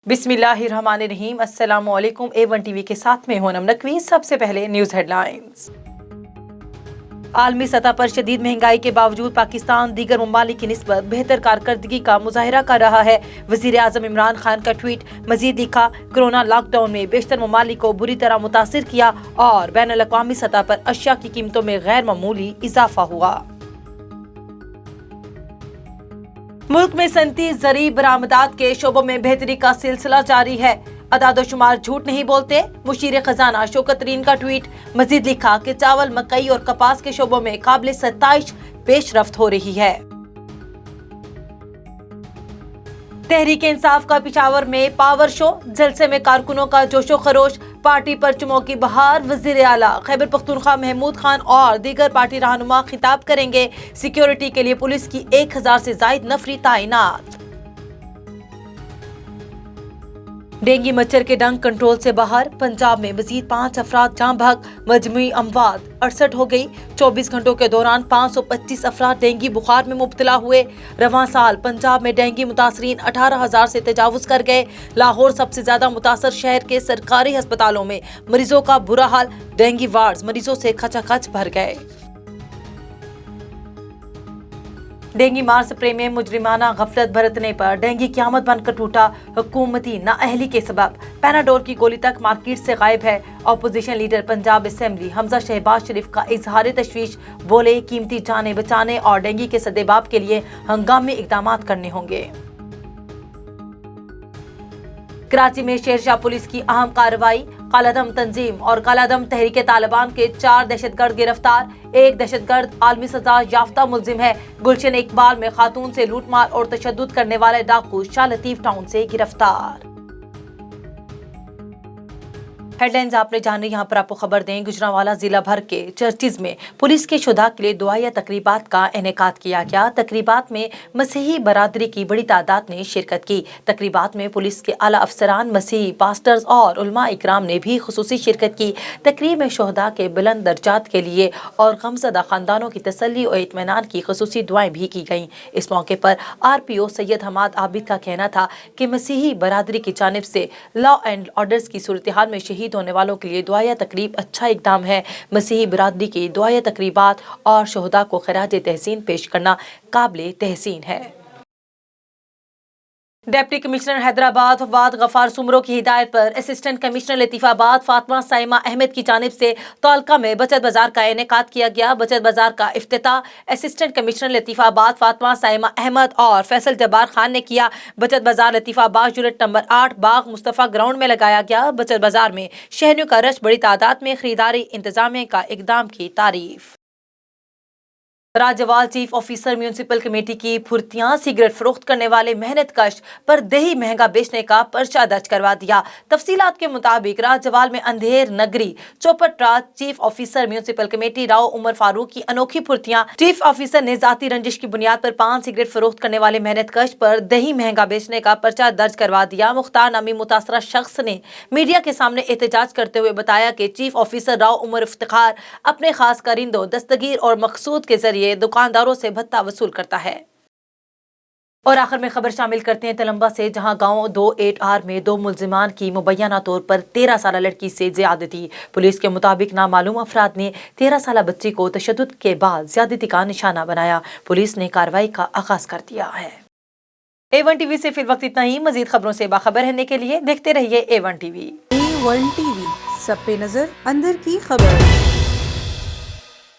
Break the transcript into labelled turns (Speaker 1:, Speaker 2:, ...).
Speaker 1: बिस्मिल्लाहिर्रहमानिर्रहीम। अस्सलाम वालेकुम। A1 टीवी के साथ में होनम नकवी। सबसे पहले न्यूज़ हेडलाइंस। आलमी सतह पर शदीद महंगाई के बावजूद पाकिस्तान दीगर ममालिक की निस्बत बेहतर कारकर्दगी का मुजाहिरा कर रहा है। वज़ीर आज़म इमरान खान का ट्वीट मजीद लिखा, कोरोना लॉकडाउन में बेशतर ममालिक को बुरी तरह मुतासिर किया और बैनुल अक़वामी सतह पर अशिया की कीमतों में गैर मामूली इजाफा हुआ। मुल्क में सनती ज़री बरामदात के शोबों में बेहतरी का सिलसिला जारी है। अदादोशुमार झूठ नहीं बोलते। मुशीर खजाना शौकत तरीन का ट्वीट मजीद लिखा कि चावल, मकई और कपास के शोबों में काबिल सत्ताइश पेशरफ्त हो रही है। तहरीक इंसाफ का पिशावर में पावर शो, जलसे में कारकुनों का जोशो खरोश, पार्टी पर चुमो की बहार। वज़ीर आला खैबर पख्तूनख्वा महमूद खान और दीगर पार्टी रहनुमा खिताब करेंगे। सिक्योरिटी के लिए पुलिस की 1000 से जायद नफरी तैनात। डेंगू मच्छर के डंक कंट्रोल से बाहर। पंजाब में मजीद 5 अफराद जान भाग, मजमूई अमवात 68 हो गई। 24 घंटों के दौरान 525 अफराद डेंगू बुखार में मुब्तला हुए। रवां साल पंजाब में डेंगू मुतासरीन 18,000 से तजावुज कर गए। लाहौर सबसे ज्यादा मुतासर शहर के सरकारी अस्पतालों में मरीजों का बुरा हाल। डेंगू वार्ड्स मरीजों से खचाखच भर गए। डेंगू मार स्प्रे में मुजरिमाना गफलत बरतने पर डेंगू क़यामत बनकर टूटा। हुकूमती नाअहली के सबब पैनाडोर की गोली तक मार्केट से गायब है। Opposition leader Punjab assembly Hamza Shahbaz Sharif का इजहार तशवीश, बोले कीमती जानें बचाने और डेंगू के सद्देबाब के लिए हंगामी इकदाम करने होंगे। कराची में शेरशाह पुलिस की अहम कार्रवाई। कालादम तंजीम और कालादम तहरीक तालिबान के 4 दहशतगर्द गिरफ्तार। एक दहशतगर्द आलमी सजा याफ्ता मुलजिम है। गुलशन इकबाल में खातून से लूटमार और तशद्दुद करने वाले डाकू शाह लतीफ टाउन से गिरफ्तार। हेडलाइंस आपने जानी। यहाँ पर आपको खबर दें, गुजरांवाला जिला भर के चर्चिज में पुलिस के शुदा के लिए दुआया तकरीबात का इनेकाद किया गया। तकरीबात में मसीही बरादरी की बड़ी तादाद ने शिरकत की। तकरीबात में पुलिस के आला अफसरान, मसीही पास्टर्स और उलमा इकराम ने भी खुसूसी शिरकत की। तकरीब में शोहदा के बुलंद दर्जात के लिए और गमज़दा खानदानों की तसल्ली और इत्मीनान की खुसूसी दुआएं भी की गईं। इस मौके पर RPO सैयद हमाद आबिद का कहना था कि मसीही बरादरी की जानिब से लॉ एंड ऑर्डर्स की सूरत हाल में शहीद होने वालों के लिए दुआया तकरीब अच्छा इकदाम है। मसीही बिरादरी की दुआया तकरीबात और शोहदा को खराज तहसीन पेश करना काबिल तहसीन है। डिप्टी कमिश्नर हैदराबाद फवाद गफार सुमरो की हिदायत पर असिस्टेंट कमिश्नर लतीफ़ाबाद फातिमा साइमा अहमद की जानिब से तौलका में बचत बाजार का इनेकाद किया गया। बचत बाजार का इफ्तिताह असिस्टेंट कमिश्नर लतीफ़ाबाद फातिमा साइमा अहमद और फैसल जब्बार खान ने किया। बचत बाजार लतीफ़ाबाद यूनिट नंबर 8 बाग मुस्तफ़ा ग्राउंड में लगाया गया। बचत बाजार में शहरियों का रश, बड़ी तादाद में खरीदारी, इंतजामिया का इकदाम की तारीफ। राज्यपाल चीफ ऑफिसर म्यूनिसिपल कमेटी की फुर्तियां, सिगरेट फरोख्त करने वाले मेहनत कश पर दही महंगा बेचने का पर्चा दर्ज करवा दिया। तफसीलात के मुताबिक राज्यपाल में अंधेर नगरी चौपट chief officer municipal committee Rao Umar Farooq की अनोखी फुर्तियां। चीफ ऑफिसर ने जाती रंजिश की बुनियाद पर 5 सिगरेट फरोख्त करने वाले मेहनत कश पर दही महंगा बेचने का पर्चा दर्ज करवा दिया। मुख्तार नामी मुतासरा शख्स ने मीडिया के सामने एहतजाज करते हुए बताया कि चीफ ऑफिसर राव उमर इफ्तिखार अपने खास कारिंदों, दस्तगीर और मकसूद के जरिए दुकानदारों से भत्ता वसूल करता है। और आखिर में खबर शामिल करते हैं तलंबा से, जहां गांव 28R में 2 मुलजिमान की मुबैना तौर पर 13 साल लड़की से ज्यादती। पुलिस के मुताबिक नामालूम अफराद ने 13 साल बच्ची को तशद्दुद के बाद ज्यादती का निशाना बनाया। पुलिस ने कार्रवाई का आगाज कर दिया है। A1 टीवी से फिर वक्त इतना ही। मजीद खबरों से बाखबर रहने के लिए देखते रहिए A1 टीवी।
Speaker 2: A1 टीवी, सब पे नजर, अंदर की खबर।